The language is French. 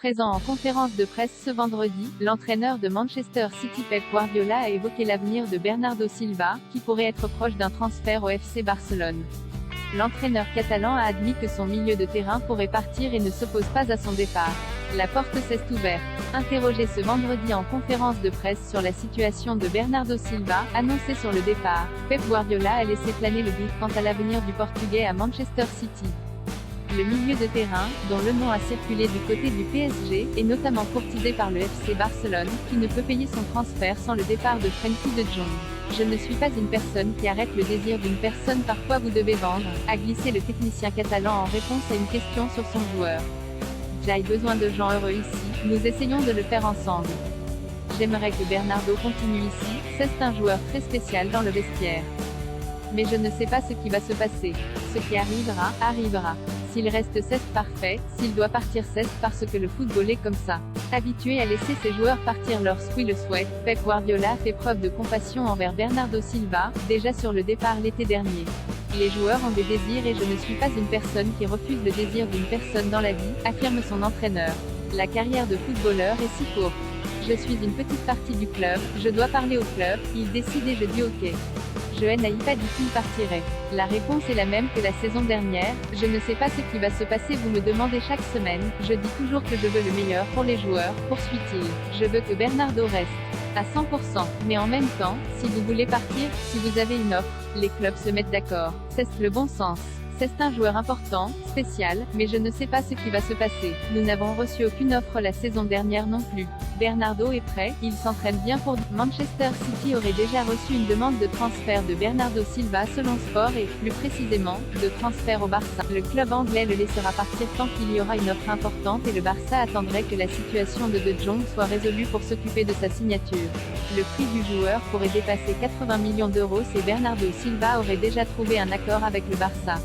Présent en conférence de presse ce vendredi, l'entraîneur de Manchester City Pep Guardiola a évoqué l'avenir de Bernardo Silva, qui pourrait être proche d'un transfert au FC Barcelone. L'entraîneur catalan a admis que son milieu de terrain pourrait partir et ne s'oppose pas à son départ. La porte s'est ouverte. Interrogé ce vendredi en conférence de presse sur la situation de Bernardo Silva, annoncé sur le départ, Pep Guardiola a laissé planer le doute quant à l'avenir du Portugais à Manchester City. Le milieu de terrain, dont le nom a circulé du côté du PSG, est notamment courtisé par le FC Barcelone, qui ne peut payer son transfert sans le départ de Frenkie de Jong. Je ne suis pas une personne qui arrête le désir d'une personne. Parfois vous devez vendre, a glissé le technicien catalan en réponse à une question sur son joueur. J'ai besoin de gens heureux ici, nous essayons de le faire ensemble. J'aimerais que Bernardo continue ici, c'est un joueur très spécial dans le vestiaire. Mais je ne sais pas ce qui va se passer. Ce qui arrivera, arrivera. S'il reste parfait, s'il doit partir parce que le football est comme ça. Habitué à laisser ses joueurs partir lorsqu'ils le souhaitent, Pep Guardiola a fait preuve de compassion envers Bernardo Silva, déjà sur le départ l'été dernier. Les joueurs ont des désirs et je ne suis pas une personne qui refuse le désir d'une personne dans la vie, affirme son entraîneur. La carrière de footballeur est si courte. Je suis une petite partie du club, je dois parler au club, il décide et je dis ok. Je n'ai pas dit qu'il partirait. La réponse est la même que la saison dernière, je ne sais pas ce qui va se passer. Vous me demandez chaque semaine, je dis toujours que je veux le meilleur pour les joueurs, poursuit-il. Je veux que Bernardo reste à 100%, mais en même temps, si vous voulez partir, si vous avez une offre, les clubs se mettent d'accord. C'est le bon sens. C'est un joueur important, spécial, mais je ne sais pas ce qui va se passer. Nous n'avons reçu aucune offre la saison dernière non plus. Bernardo est prêt, il s'entraîne bien pour Manchester City aurait déjà reçu une demande de transfert de Bernardo Silva selon Sport et, plus précisément, de transfert au Barça. Le club anglais le laissera partir tant qu'il y aura une offre importante et le Barça attendrait que la situation de De Jong soit résolue pour s'occuper de sa signature. Le prix du joueur pourrait dépasser 80 millions d'euros si Bernardo Silva aurait déjà trouvé un accord avec le Barça.